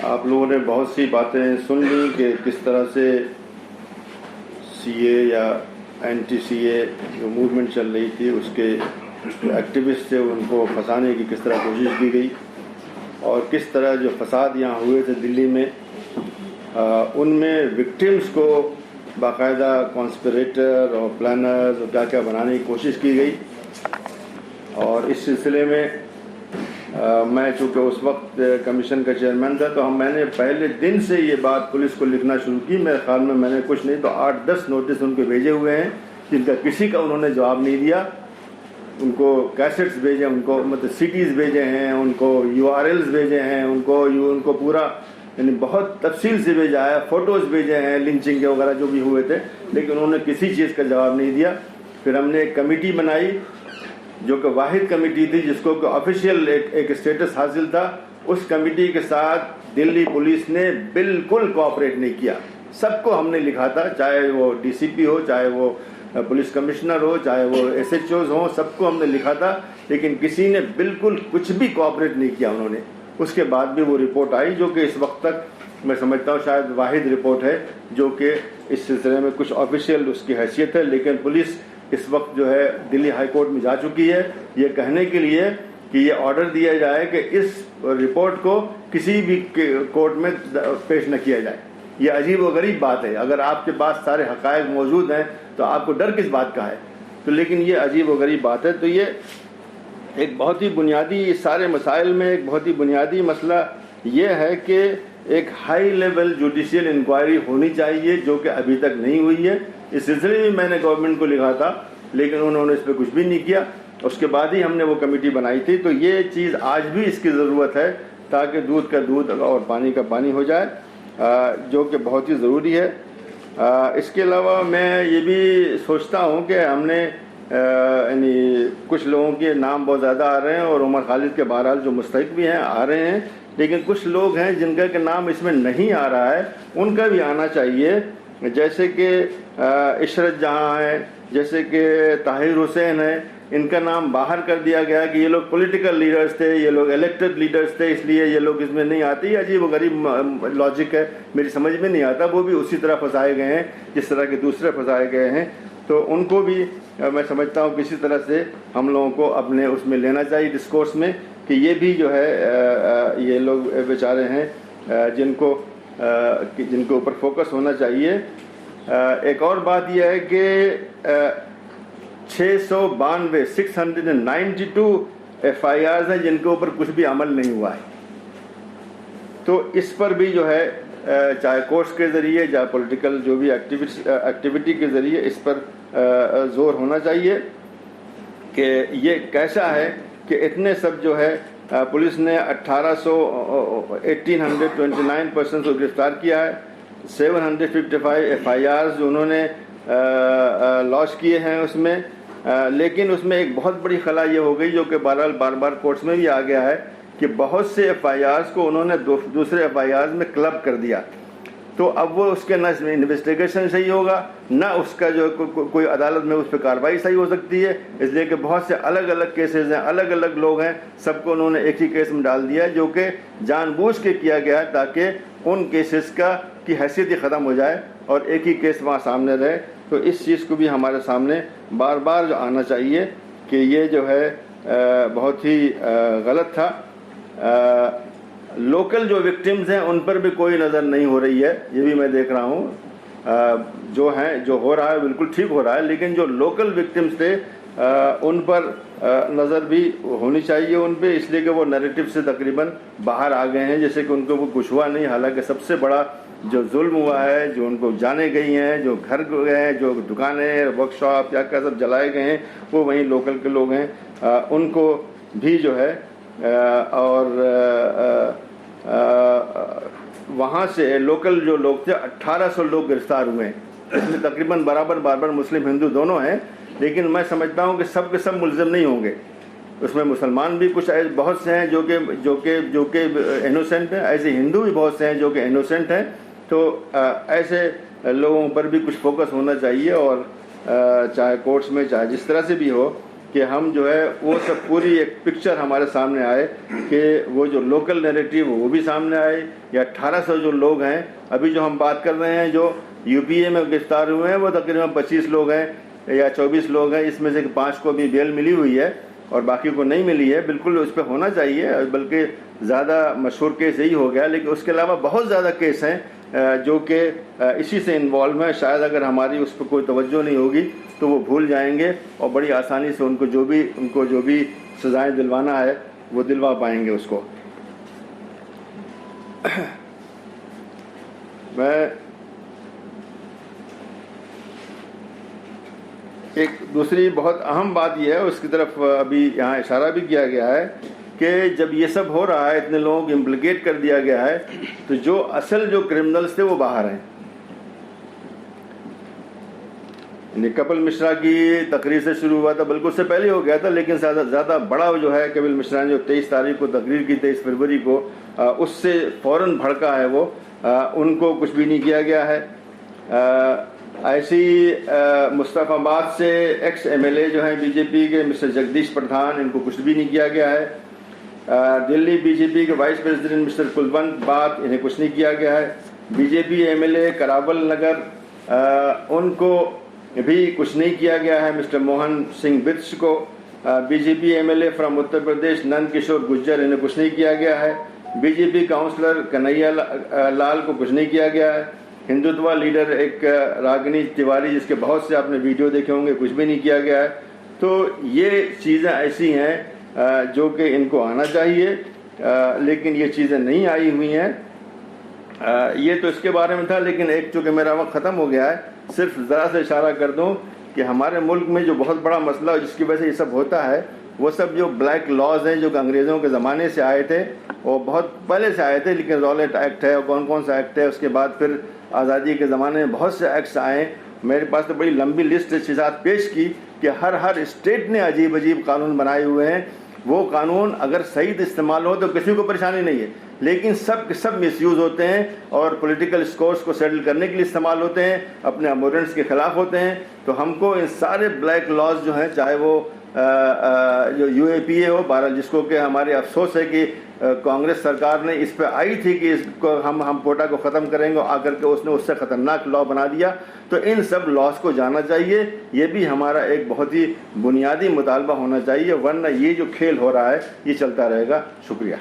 آپ لوگوں نے بہت سی باتیں سن لی کہ کس طرح سے سی اے یا اینٹی سی اے جو موومنٹ چل رہی تھی اس کے ایکٹیوسٹ تھے ان کو پھنسانے کی کس طرح کوشش کی گئی، اور کس طرح جو فساد یہاں ہوئے تھے دلی میں ان میں وکٹمز کو باقاعدہ کانسپریٹر اور پلانرز اور کیا کیا بنانے کی کوشش کی گئی۔ اور اس سلسلے میں میں چونکہ اس وقت کمیشن کا چیئرمین تھا تو میں نے پہلے دن سے یہ بات پولیس کو لکھنا شروع کی۔ میرے خیال میں نے کچھ نہیں تو 8-10 نوٹس ان کو بھیجے ہوئے ہیں جن کا کسی کا انہوں نے جواب نہیں دیا۔ ان کو کیسٹس بھیجے، ان کو مطلب سیڈیز بھیجے ہیں، ان کو URLs بھیجے ہیں، ان کو پورا یعنی بہت تفصیل سے بھیجا ہے، فوٹوز بھیجے ہیں لنچنگ کے وغیرہ جو بھی ہوئے تھے، لیکن انہوں نے کسی چیز کا جواب نہیں دیا۔ پھر ہم نے ایک کمیٹی بنائی جو کہ واحد کمیٹی تھی جس کو آفیشیل ایک اسٹیٹس حاصل تھا۔ اس کمیٹی کے ساتھ دلی پولیس نے بالکل کوآپریٹ نہیں کیا۔ سب کو ہم نے لکھا تھا، چاہے وہ DCP ہو، چاہے وہ پولیس کمشنر ہو، چاہے وہ SHOs ہوں، سب کو ہم نے لکھا تھا، لیکن کسی نے بالکل کچھ بھی کوآپریٹ نہیں کیا انہوں نے۔ اس کے بعد بھی وہ رپورٹ آئی جو کہ اس وقت تک میں سمجھتا ہوں شاید واحد رپورٹ ہے جو کہ اس سلسلے میں کچھ آفیشیل اس کی حیثیت ہے، لیکن پولیس اس وقت جو ہے دلی ہائی کورٹ میں جا چکی ہے یہ کہنے کے لیے کہ یہ آرڈر دیا جائے کہ اس رپورٹ کو کسی بھی کورٹ میں پیش نہ کیا جائے۔ یہ عجیب و غریب بات ہے، اگر آپ کے پاس سارے حقائق موجود ہیں تو آپ کو ڈر کس بات کا ہے؟ تو لیکن یہ عجیب و غریب بات ہے۔ تو یہ ایک بہت ہی بنیادی، اس سارے مسائل میں ایک بہت ہی بنیادی مسئلہ یہ ہے کہ ایک ہائی لیول جوڈیشیل انکوائری ہونی چاہیے جو کہ ابھی تک نہیں ہوئی ہے۔ اس سلسلے میں میں نے گورنمنٹ کو لکھا تھا لیکن انہوں نے اس پہ کچھ بھی نہیں کیا۔ اس کے بعد ہی ہم نے وہ کمیٹی بنائی تھی۔ تو یہ چیز آج بھی اس کی ضرورت ہے تاکہ دودھ کا دودھ اور پانی کا پانی ہو جائے، جو کہ بہت ہی ضروری ہے۔ اس کے علاوہ میں یہ بھی سوچتا ہوں کہ ہم نے یعنی کچھ لوگوں کے نام بہت زیادہ آ رہے ہیں اور عمر خالد کے بہرحال جو مستحق بھی ہیں آ رہے ہیں، لیکن کچھ لوگ ہیں جن کا کہ نام اس میں نہیں آ رہا ہے، ان کا بھی آنا چاہیے، جیسے کہ عشرت جہاں ہے، جیسے کہ طاہر حسین ہے۔ ان کا نام باہر کر دیا گیا کہ یہ لوگ پولیٹیکل لیڈرز تھے، یہ لوگ الیکٹڈ لیڈرز تھے، اس لیے یہ لوگ اس میں نہیں آتے۔ یہ عجیب و غریب لاجک ہے، میری سمجھ میں نہیں آتا۔ وہ بھی اسی طرح پھنسائے گئے ہیں جس طرح کے دوسرے پھنسائے گئے ہیں۔ تو ان کو بھی میں سمجھتا ہوں کسی طرح سے ہم لوگوں کو اپنے اس میں لینا چاہیے ڈسکورس میں کہ یہ بھی جو ہے یہ لوگ بیچارے ہیں جن کے اوپر فوکس ہونا چاہیے۔ ایک اور بات یہ ہے کہ 692 FIRs ہیں جن کے اوپر کچھ بھی عمل نہیں ہوا ہے۔ تو اس پر بھی جو ہے چاہے کورٹس کے ذریعے یا پولیٹیکل جو بھی ایکٹیویٹی کے ذریعے اس پر زور ہونا چاہیے کہ یہ کیسا ہے کہ اتنے سب جو ہے پولیس نے 1829 پرسنز کو گرفتار کیا ہے، 755 FIRs جو انہوں نے لانچ کیے ہیں اس میں، لیکن اس میں ایک بہت بڑی خلا یہ ہو گئی جو کہ بہرحال بار بار کورٹس میں بھی آ گیا ہے کہ بہت سے FIRs کو انہوں نے دوسرے FIRs میں کلب کر دیا۔ تو اب وہ اس کے نہ انویسٹیگیشن صحیح ہوگا، نہ اس کا جو کوئی عدالت میں اس پہ کارروائی صحیح ہو سکتی ہے، اس لیے کہ بہت سے الگ الگ کیسز ہیں، الگ الگ لوگ ہیں، سب کو انہوں نے ایک ہی کیس میں ڈال دیا جو کہ جان بوجھ کے کیا گیا ہے تاکہ ان کیسز کی حیثیت ہی ختم ہو جائے اور ایک ہی کیس وہاں سامنے رہے۔ تو اس چیز کو بھی ہمارے سامنے بار بار جو آنا چاہیے کہ یہ جو ہے بہت ہی غلط تھا۔ لوکل جو وکٹمز ہیں ان پر بھی کوئی نظر نہیں ہو رہی ہے، یہ بھی میں دیکھ رہا ہوں۔ جو ہو رہا ہے بالکل ٹھیک ہو رہا ہے، لیکن جو لوکل وکٹمز تھے ان پر نظر بھی ہونی چاہیے ان پہ، اس لیے کہ وہ نیریٹو سے تقریباً باہر آ گئے ہیں، جیسے کہ ان کو وہ کچھ ہوا نہیں، حالانکہ سب سے بڑا جو ظلم ہوا ہے، جو ان کو جانے گئی ہیں، جو گھر گئے ہیں، جو دکانیں ورک شاپ کیا کیا سب جلائے گئے ہیں، وہ وہیں لوکل کے لوگ ہیں۔ ان کو بھی جو ہے اور وہاں سے لوکل جو لوگ تھے 1800 لوگ گرفتار ہوئے ہیں، اس میں تقریباً برابر مسلم ہندو دونوں ہیں، لیکن میں سمجھتا ہوں کہ سب کے سب ملزم نہیں ہوں گے۔ اس میں مسلمان بھی کچھ بہت سے ہیں جو کہ انوسینٹ ہیں، ایسے ہندو بھی بہت سے ہیں جو کہ انوسینٹ ہیں۔ تو ایسے لوگوں پر بھی کچھ فوکس ہونا چاہیے، اور چاہے کورٹس میں چاہے جس طرح سے بھی ہو کہ ہم جو ہے وہ سب پوری ایک پکچر ہمارے سامنے آئے کہ وہ جو لوکل نیریٹو وہ بھی سامنے آئے. یا 1800 جو لوگ ہیں ابھی جو ہم بات کر رہے ہیں جو یو پی اے میں گرفتار ہوئے ہیں وہ تقریباً 25 لوگ ہیں یا 24 لوگ ہیں. اس میں سے 5 کو بھی بیل ملی ہوئی ہے اور باقی کو نہیں ملی ہے. بالکل اس پہ ہونا چاہیے, بلکہ زیادہ مشہور کیس یہی ہو گیا. لیکن اس کے علاوہ بہت زیادہ کیس ہیں جو کہ اسی سے انوالو ہیں. شاید اگر ہماری اس پہ کوئی توجہ نہیں ہوگی تو وہ بھول جائیں گے اور بڑی آسانی سے ان کو جو بھی سزائیں دلوانا ہے وہ دلوا پائیں گے اس کو. میں ایک دوسری بہت اہم بات یہ ہے, اس کی طرف ابھی یہاں اشارہ بھی کیا گیا ہے کہ جب یہ سب ہو رہا ہے, اتنے لوگوں کو امپلیکیٹ کر دیا گیا ہے, تو جو اصل جو کرمنلز تھے وہ باہر ہیں. کپل مشرا کی تقریر سے شروع ہوا تھا, بلکہ اس سے پہلے ہو گیا تھا, لیکن زیادہ بڑا جو ہے کپل مشرا نے جو 23 تاریخ کو تقریر کی, 23 فروری کو, اس سے فوراً بھڑکا ہے وہ. ان کو کچھ بھی نہیں کیا گیا ہے. ایسی مصطفی آباد سے ایکس ایم ایل اے جو ہیں بی جے پی کے مسٹر جگدیش پردھان, ان کو کچھ بھی نہیں کیا گیا ہے. دلی بی جے پی کے وائس پریزیڈنٹ مسٹر کلونت بات, انہیں کچھ نہیں کیا گیا ہے. B J P M L A Karawal Nagar, ان کو بھی کچھ نہیں کیا گیا ہے. مسٹر موہن سنگھ بتش کو, B J P M L A from Uttar Pradesh نند کشور گجر, انہیں کچھ نہیں کیا گیا ہے. بی جے پی کاؤنسلر کنہیا لال کو کچھ نہیں کیا گیا ہے. ہندوتوا لیڈر ایک راگنی تیواری, جس کے بہت سے آپ نے ویڈیو دیکھے ہوں گے, کچھ بھی نہیں کیا گیا ہے. تو یہ چیزیں ایسی ہیں جو کہ ان کو آنا چاہیے, لیکن یہ چیزیں نہیں آئی ہوئی ہیں. یہ تو اس کے بارے میں تھا. لیکن ایک چونکہ میرا وقت ختم ہو گیا ہے, صرف ذرا سے اشارہ کر دوں کہ ہمارے ملک میں جو بہت بڑا مسئلہ جس کی وجہ سے یہ سب ہوتا ہے, وہ سب جو بلیک لاز ہیں جو کہ انگریزوں کے زمانے سے آئے تھے, وہ بہت پہلے سے آئے تھے. لیکن رولٹ ایکٹ ہے, اور کون سا ایکٹ ہے, اس کے بعد پھر آزادی کے زمانے میں بہت سے ایکٹس آئے. میرے پاس تو بڑی لمبی لسٹ کے ساتھ پیش کی کہ ہر اسٹیٹ نے عجیب قانون بنائے ہوئے ہیں. وہ قانون اگر صحیح استعمال ہو تو کسی کو پریشانی نہیں ہے, لیکن سب مس یوز ہوتے ہیں اور پولیٹیکل اسکورس کو سیٹل کرنے کے لیے استعمال ہوتے ہیں, اپنے امورنٹس کے خلاف ہوتے ہیں. تو ہم کو ان سارے بلیک لاز جو ہیں, چاہے وہ جو یو اے پی اے ہو, جس کو کہ ہمارے افسوس ہے کہ کانگریس سرکار نے اس پہ آئی تھی کہ اس کو ہم کوٹا کو ختم کریں گے, آ کر کے اس نے اس سے خطرناک لا بنا دیا. تو ان سب لاز کو جانا چاہیے. یہ بھی ہمارا ایک بہت ہی بنیادی مطالبہ ہونا چاہیے, ورنہ یہ جو کھیل ہو رہا ہے یہ چلتا رہے گا. شکریہ.